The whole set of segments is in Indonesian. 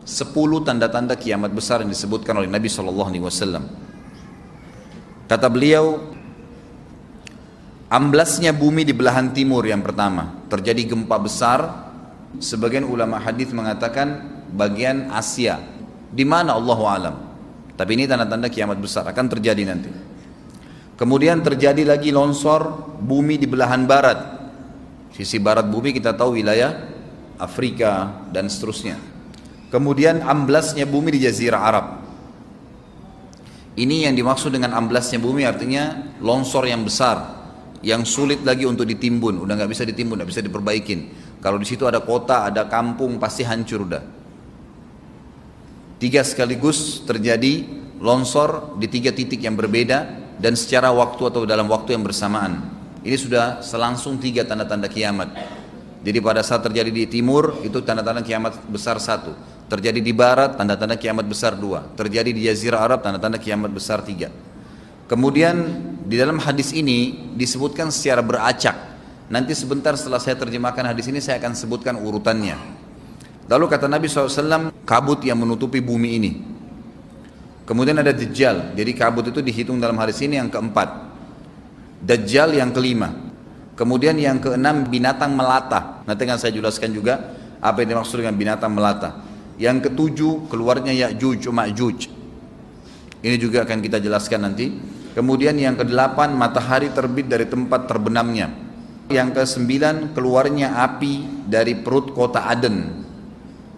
10 tanda-tanda kiamat besar yang disebutkan oleh Nabi SAW. Kata beliau, amblasnya bumi di belahan timur yang pertama, terjadi gempa besar. Sebagian ulama hadis mengatakan bagian Asia, di mana Allahu alam. Tapi ini tanda-tanda kiamat besar akan terjadi nanti. Kemudian terjadi lagi longsor bumi di belahan barat. Sisi barat bumi kita tahu wilayah Afrika dan seterusnya. Kemudian amblasnya bumi di Jazirah Arab. Ini yang dimaksud dengan amblasnya bumi, artinya longsor yang besar, yang sulit lagi untuk ditimbun, udah nggak bisa ditimbun, nggak bisa diperbaikin. Kalau di situ ada kota, ada kampung, pasti hancur udah. 3 sekaligus terjadi longsor di 3 titik yang berbeda dan secara waktu atau dalam waktu yang bersamaan. Ini sudah selangsung 3 tanda-tanda kiamat. Jadi pada saat terjadi di timur itu tanda-tanda kiamat besar 1. Terjadi di barat, tanda-tanda kiamat besar 2. Terjadi di Jazirah Arab, tanda-tanda kiamat besar 3. Kemudian di dalam hadis ini disebutkan secara beracak. Nanti sebentar setelah saya terjemahkan hadis ini saya akan sebutkan urutannya. Lalu kata Nabi SAW, kabut yang menutupi bumi ini. Kemudian ada Dajjal. Jadi kabut itu dihitung dalam hadis ini yang keempat. Dajjal yang kelima. Kemudian yang keenam binatang melata. Nanti akan saya jelaskan juga apa yang dimaksud dengan binatang melata. Yang ketujuh keluarnya Ya'juj Ma'juj. Ini juga akan kita jelaskan nanti. Kemudian yang kedelapan matahari terbit dari tempat terbenamnya. Yang kesembilan keluarnya api dari perut kota Aden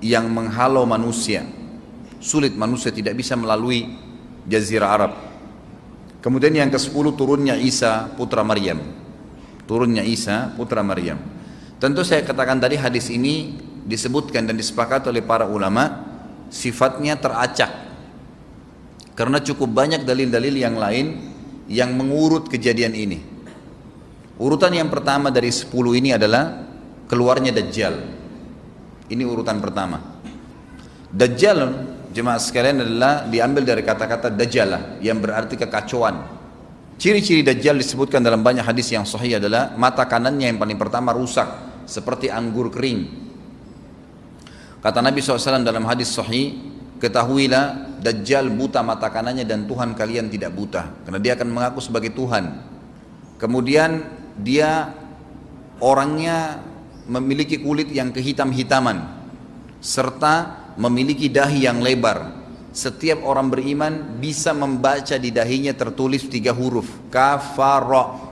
yang menghalau manusia. Sulit, manusia tidak bisa melalui Jazirah Arab. Kemudian yang ke-10 turunnya Isa putra Maryam. Turunnya Isa putra Maryam. Tentu saya katakan tadi hadis ini disebutkan dan disepakati oleh para ulama sifatnya teracak. Karena cukup banyak dalil-dalil yang lain yang mengurut kejadian ini. Urutan yang pertama dari 10 ini adalah keluarnya Dajjal. Ini urutan pertama. Dajjal, jemaah sekalian, adalah diambil dari kata-kata Dajjalah yang berarti kekacauan. Ciri-ciri Dajjal disebutkan dalam banyak hadis yang sahih adalah mata kanannya yang paling pertama rusak seperti anggur kering. Kata Nabi SAW dalam hadis sahih, ketahuilah Dajjal buta mata kanannya dan Tuhan kalian tidak buta, karena dia akan mengaku sebagai Tuhan. Kemudian dia orangnya memiliki kulit yang kehitam-hitaman serta memiliki dahi yang lebar. Setiap orang beriman bisa membaca di dahinya tertulis 3 huruf kafara.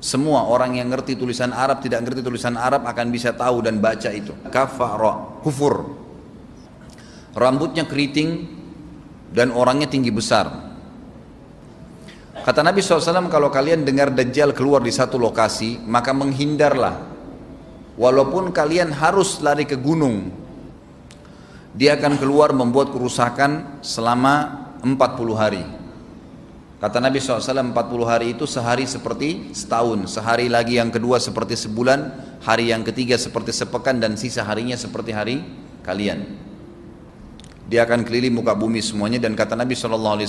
Semua orang yang ngerti tulisan Arab, tidak ngerti tulisan Arab akan bisa tahu dan baca itu. Kafara, kufur. Rambutnya keriting dan orangnya tinggi besar. Kata Nabi SAW, kalau kalian dengar Dajjal keluar di satu lokasi, maka menghindarlah. Walaupun kalian harus lari ke gunung, dia akan keluar membuat kerusakan selama 40 hari. Kata Nabi SAW, 40 hari itu sehari seperti setahun, sehari lagi yang kedua seperti sebulan, hari yang ketiga seperti sepekan, dan sisa harinya seperti hari kalian. Dia akan keliling muka bumi semuanya, dan kata Nabi SAW,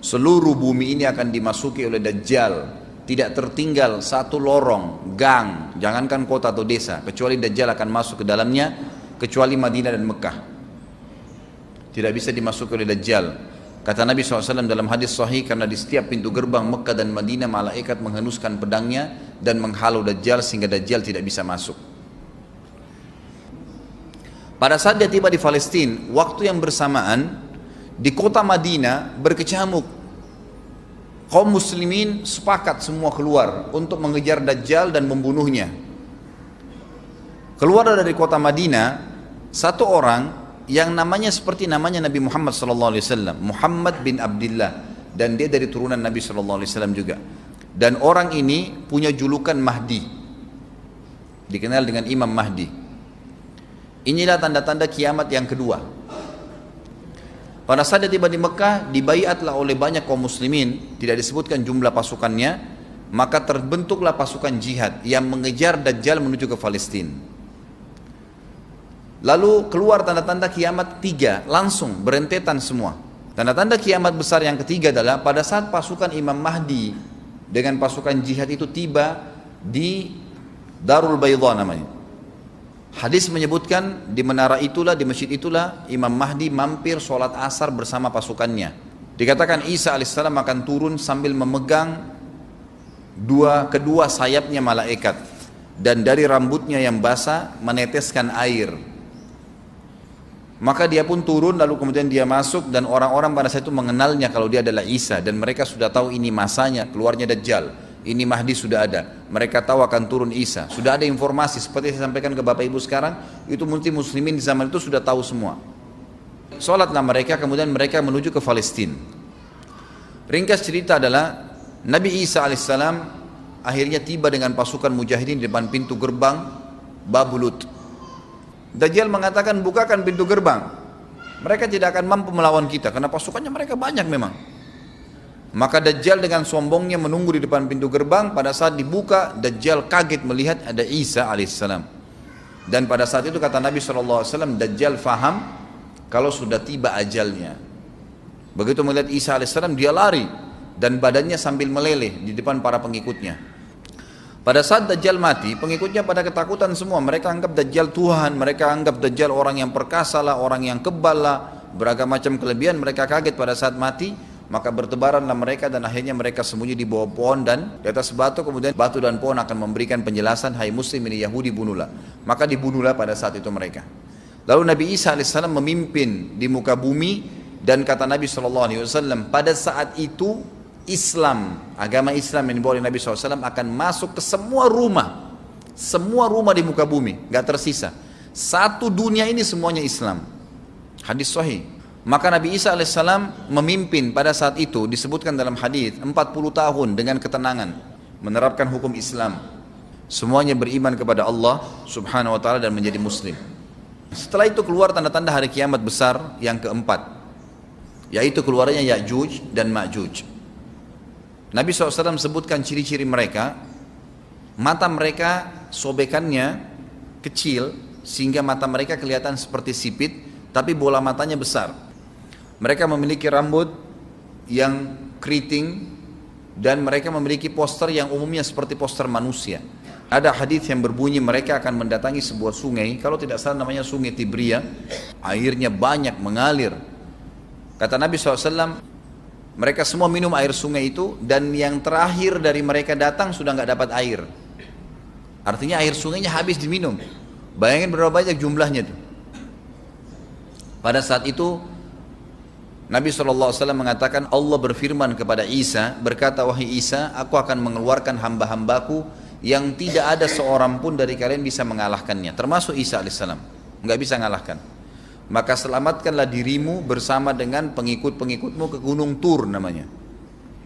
seluruh bumi ini akan dimasuki oleh Dajjal. Tidak tertinggal satu lorong, gang, jangankan kota atau desa, kecuali Dajjal akan masuk ke dalamnya, kecuali Madinah dan Mekah. Tidak bisa dimasuki oleh Dajjal. Kata Nabi SAW dalam hadis sahih, karena di setiap pintu gerbang Mekah dan Madinah malaikat menghenuskan pedangnya dan menghalau Dajjal sehingga Dajjal tidak bisa masuk. Pada saat dia tiba di Palestina, waktu yang bersamaan di kota Madinah berkecamuk. Kaum muslimin sepakat semua keluar untuk mengejar Dajjal dan membunuhnya. Keluar dari kota Madinah satu orang yang namanya seperti namanya Nabi Muhammad SAW, Muhammad bin Abdullah, dan dia dari turunan Nabi SAW juga. Dan orang ini punya julukan Mahdi, dikenal dengan Imam Mahdi. Inilah tanda-tanda kiamat yang kedua. Pada saat dia tiba di Mekah, dibaiatlah oleh banyak kaum muslimin, tidak disebutkan jumlah pasukannya, maka terbentuklah pasukan jihad yang mengejar Dajjal menuju ke Palestina. Lalu keluar tanda-tanda kiamat 3, langsung berentetan semua. Tanda-tanda kiamat besar yang ketiga adalah pada saat pasukan Imam Mahdi dengan pasukan jihad itu tiba di Darul Baydha namanya. Hadis menyebutkan di menara itulah, di masjid itulah Imam Mahdi mampir sholat asar bersama pasukannya. Dikatakan Isa alaihissalam akan turun sambil memegang kedua sayapnya malaikat, dan dari rambutnya yang basah meneteskan air. Maka dia pun turun, lalu kemudian dia masuk, dan orang-orang pada saat itu mengenalnya kalau dia adalah Isa, dan mereka sudah tahu ini masanya keluarnya Dajjal, ini Mahdi sudah ada, mereka tahu akan turun Isa, sudah ada informasi seperti saya sampaikan ke Bapak Ibu sekarang, itu muslimin di zaman itu sudah tahu semua. Sholatlah mereka, kemudian mereka menuju ke Palestina. Ringkas cerita adalah Nabi Isa alaihissalam akhirnya tiba dengan pasukan mujahidin di depan pintu gerbang Babulut. Dajjal mengatakan, bukakan pintu gerbang, mereka tidak akan mampu melawan kita karena pasukannya mereka banyak memang. Maka Dajjal dengan sombongnya menunggu di depan pintu gerbang. Pada saat dibuka, Dajjal kaget melihat ada Isa alaihissalam. Dan pada saat itu kata Nabi SAW, Dajjal faham kalau sudah tiba ajalnya. Begitu melihat Isa alaihissalam, dia lari dan badannya sambil meleleh di depan para pengikutnya. Pada saat Dajjal mati, pengikutnya pada ketakutan semua. Mereka anggap Dajjal Tuhan, mereka anggap Dajjal orang yang perkasa lah, orang yang kebal lah, beragam macam kelebihan. Mereka kaget pada saat mati. Maka bertebaranlah mereka dan akhirnya mereka sembunyi di bawah pohon dan di atas batu. Kemudian batu dan pohon akan memberikan penjelasan, hai muslim ini Yahudi, bunuhlah. Maka dibunuhlah pada saat itu mereka. Lalu Nabi Isa alaihissalam memimpin di muka bumi, dan kata Nabi SAW, pada saat itu Islam, agama Islam yang dibawa oleh Nabi SAW akan masuk ke semua rumah di muka bumi, gak tersisa. Satu dunia ini semuanya Islam. Hadis sahih. Maka Nabi Isa alaihissalam memimpin pada saat itu, disebutkan dalam hadis 40 tahun dengan ketenangan menerapkan hukum Islam. Semuanya beriman kepada Allah subhanahu wa ta'ala dan menjadi muslim. Setelah itu keluar tanda-tanda hari kiamat besar yang keempat, yaitu keluarnya Ya'juj dan Ma'juj. Nabi SAW sebutkan ciri-ciri mereka. Mata mereka sobekannya kecil sehingga mata mereka kelihatan seperti sipit, tapi bola matanya besar. Mereka memiliki rambut yang keriting dan mereka memiliki poster yang umumnya seperti poster manusia. Ada hadis yang berbunyi mereka akan mendatangi sebuah sungai, kalau tidak salah namanya sungai Tibria, airnya banyak mengalir. Kata Nabi SAW, mereka semua minum air sungai itu, dan yang terakhir dari mereka datang sudah nggak dapat air. Artinya air sungainya habis diminum. Bayangin berapa banyak jumlahnya tuh. Pada saat itu Nabi SAW mengatakan, Allah berfirman kepada Isa, berkata, wahai Isa, aku akan mengeluarkan hamba-hambaku yang tidak ada seorang pun dari kalian bisa mengalahkannya, termasuk Isa alaihissalam, nggak bisa mengalahkan. Maka selamatkanlah dirimu bersama dengan pengikut-pengikutmu ke Gunung Tur namanya.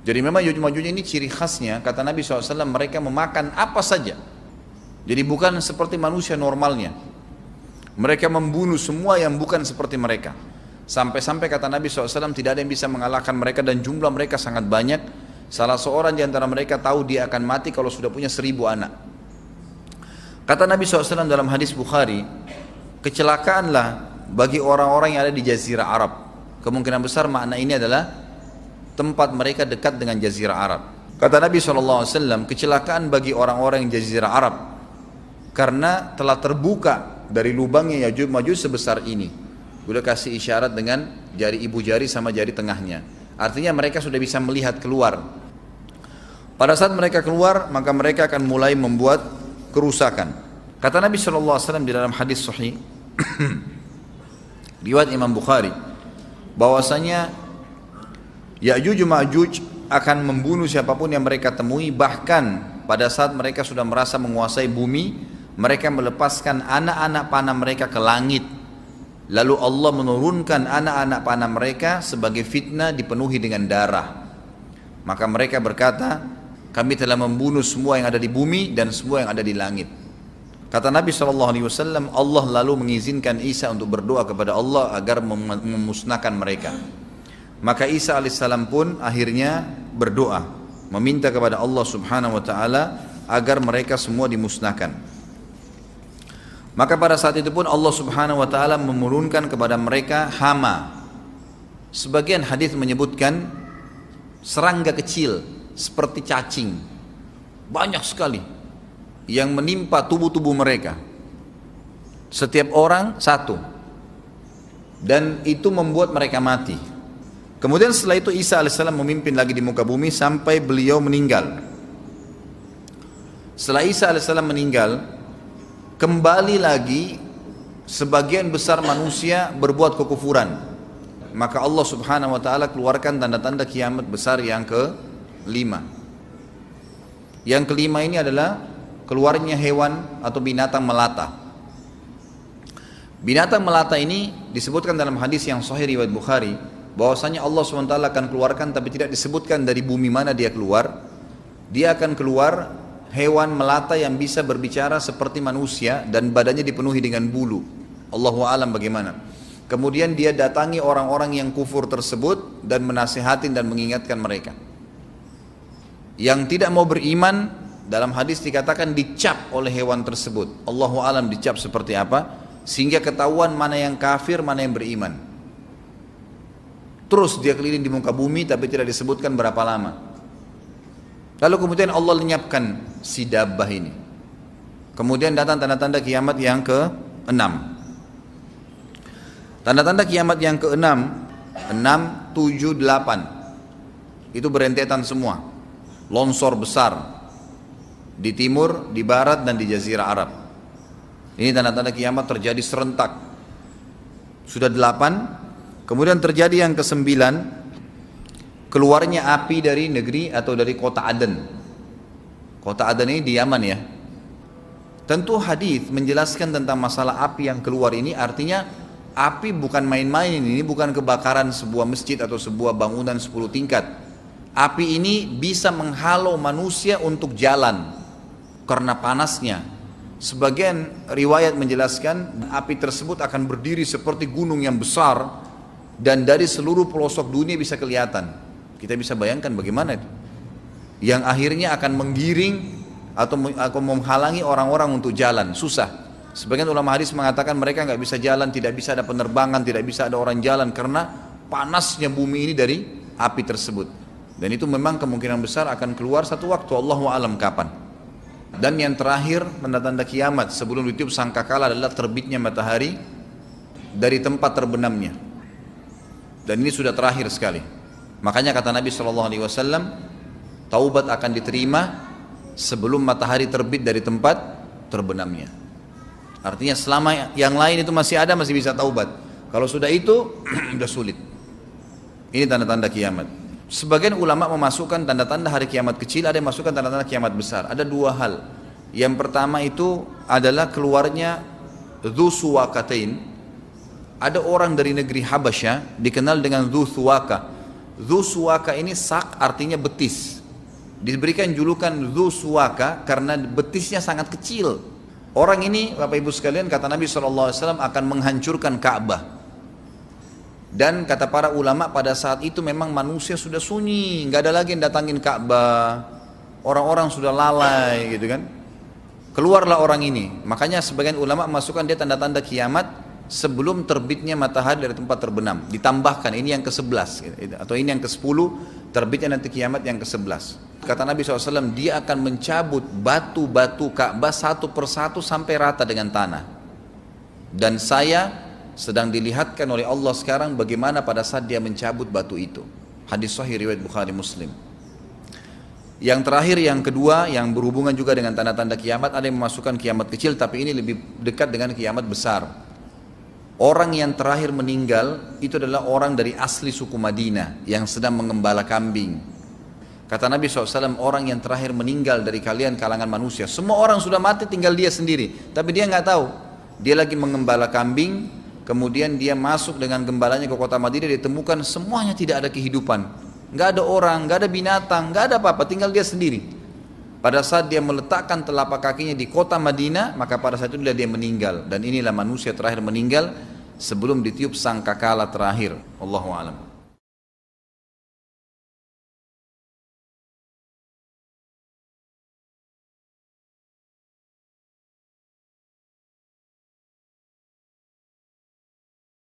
Jadi memang Ya'juj ini ciri khasnya, kata Nabi SAW, mereka memakan apa saja. Jadi bukan seperti manusia normalnya. Mereka membunuh semua yang bukan seperti mereka. Sampai-sampai kata Nabi SAW tidak ada yang bisa mengalahkan mereka, dan jumlah mereka sangat banyak. Salah seorang di antara mereka tahu dia akan mati kalau sudah punya 1000 anak. Kata Nabi SAW dalam hadis Bukhari, kecelakaanlah bagi orang-orang yang ada di Jazirah Arab. Kemungkinan besar makna ini adalah tempat mereka dekat dengan Jazirah Arab. Kata Nabi SAW, kecelakaan bagi orang-orang yang Jazirah Arab karena telah terbuka dari lubangnya Ya'juj Ma'juj sebesar ini. Udah kasih isyarat dengan jari ibu jari sama jari tengahnya. Artinya mereka sudah bisa melihat keluar. Pada saat mereka keluar, maka mereka akan mulai membuat kerusakan. Kata Nabi SAW di dalam hadis sahih riwayat Imam Bukhari, bahwasanya Ya'juj Ma'juj akan membunuh siapapun yang mereka temui. Bahkan pada saat mereka sudah merasa menguasai bumi, mereka melepaskan anak-anak panah mereka ke langit. Lalu Allah menurunkan anak-anak panah mereka sebagai fitnah dipenuhi dengan darah. Maka mereka berkata, kami telah membunuh semua yang ada di bumi dan semua yang ada di langit. Kata Nabi SAW, Allah lalu mengizinkan Isa untuk berdoa kepada Allah agar memusnahkan mereka. Maka Isa alaihissalam pun akhirnya berdoa, meminta kepada Allah subhanahu wa ta'ala agar mereka semua dimusnahkan. Maka pada saat itu pun Allah subhanahu wa ta'ala menurunkan kepada mereka hama. Sebagian hadis menyebutkan serangga kecil seperti cacing, banyak sekali yang menimpa tubuh-tubuh mereka. Setiap orang satu. Dan itu membuat mereka mati. Kemudian setelah itu Isa alaihissalam memimpin lagi di muka bumi sampai beliau meninggal. Setelah Isa alaihissalam meninggal, kembali lagi sebagian besar manusia berbuat kekufuran. Maka Allah subhanahu wa ta'ala keluarkan tanda-tanda kiamat besar yang kelima. Yang kelima ini adalah keluarnya hewan atau binatang melata. Binatang melata ini disebutkan dalam hadis yang sahih riwayat Bukhari, bahwasanya Allah SWT akan keluarkan, tapi tidak disebutkan dari bumi mana dia keluar. Dia akan keluar hewan melata yang bisa berbicara seperti manusia dan badannya dipenuhi dengan bulu. Allahu a'lam bagaimana. Kemudian dia datangi orang-orang yang kufur tersebut dan menasihatin dan mengingatkan mereka. Yang tidak mau beriman, dalam hadis dikatakan dicap oleh hewan tersebut. Allahu a'lam dicap seperti apa, sehingga ketahuan mana yang kafir, mana yang beriman. Terus dia keliling di muka bumi tapi tidak disebutkan berapa lama. Lalu kemudian Allah lenyapkan si dabbah ini. Kemudian datang tanda-tanda kiamat yang ke-6. Tanda-tanda kiamat yang ke-6, 6, 7, 8. Itu berentetan semua. Longsor besar di timur, di barat dan di jazirah Arab. Ini tanda-tanda kiamat terjadi serentak. Sudah 8. Kemudian terjadi yang ke-9, keluarnya api dari negeri atau dari kota Aden. Kota Aden ini di Yaman ya. Tentu hadis menjelaskan tentang masalah api yang keluar ini, artinya api bukan main-main, ini bukan kebakaran sebuah masjid atau sebuah bangunan 10 tingkat. Api ini bisa menghalau manusia untuk jalan karena panasnya. Sebagian riwayat menjelaskan api tersebut akan berdiri seperti gunung yang besar dan dari seluruh pelosok dunia bisa kelihatan. Kita bisa bayangkan bagaimana itu. Yang akhirnya akan menggiring atau menghalangi orang-orang untuk jalan, susah. Sebagian ulama hadis mengatakan mereka nggak bisa jalan, tidak bisa ada penerbangan, tidak bisa ada orang jalan karena panasnya bumi ini dari api tersebut. Dan itu memang kemungkinan besar akan keluar satu waktu, Allahu a'lam kapan. Dan yang terakhir tanda-tanda kiamat sebelum ditiup sangkakala adalah terbitnya matahari dari tempat terbenamnya. Dan ini sudah terakhir sekali. Makanya kata Nabi SAW, taubat akan diterima sebelum matahari terbit dari tempat terbenamnya. Artinya selama yang lain itu masih ada, masih bisa taubat. Kalau sudah itu sudah sulit. Ini tanda-tanda kiamat. Sebagian ulama memasukkan tanda-tanda hari kiamat kecil, ada yang masukkan tanda-tanda kiamat besar. Ada dua hal. Yang pertama itu adalah keluarnya Dzu Suwakatain. Ada orang dari negeri Habasyah dikenal dengan Dzu Suwaka. Dzu Suwaka ini sak artinya betis. Diberikan julukan Dzu Suwaka karena betisnya sangat kecil. Orang ini Bapak Ibu sekalian, kata Nabi SAW, akan menghancurkan Ka'bah. Dan kata para ulama pada saat itu memang manusia sudah sunyi, nggak ada lagi yang datangin Ka'bah, orang-orang sudah lalai gitu kan. Keluarlah orang ini. Makanya sebagian ulama masukkan dia tanda-tanda kiamat sebelum terbitnya matahari dari tempat terbenam. Ditambahkan ini yang ke-11 gitu, atau ini yang ke-10, terbitnya nanti kiamat yang ke-11. Kata Nabi SAW, dia akan mencabut batu-batu Ka'bah satu persatu sampai rata dengan tanah. Dan saya sedang dilihatkan oleh Allah sekarang bagaimana pada saat dia mencabut batu itu. Hadis sahih riwayat Bukhari Muslim. Yang terakhir, yang kedua, yang berhubungan juga dengan tanda-tanda kiamat, ada yang memasukkan kiamat kecil, tapi ini lebih dekat dengan kiamat besar. Orang yang terakhir meninggal itu adalah orang dari asli suku Madinah yang sedang mengembala kambing. Kata Nabi SAW, orang yang terakhir meninggal dari kalian kalangan manusia, semua orang sudah mati tinggal dia sendiri, tapi dia nggak tahu. Dia lagi mengembala kambing. Kemudian dia masuk dengan gembalanya ke kota Madinah, ditemukan semuanya tidak ada kehidupan, nggak ada orang, nggak ada binatang, nggak ada apa-apa, tinggal dia sendiri. Pada saat dia meletakkan telapak kakinya di kota Madinah, maka pada saat itu dia meninggal. Dan inilah manusia terakhir meninggal sebelum ditiup sangkakala terakhir. Allahu a'lam.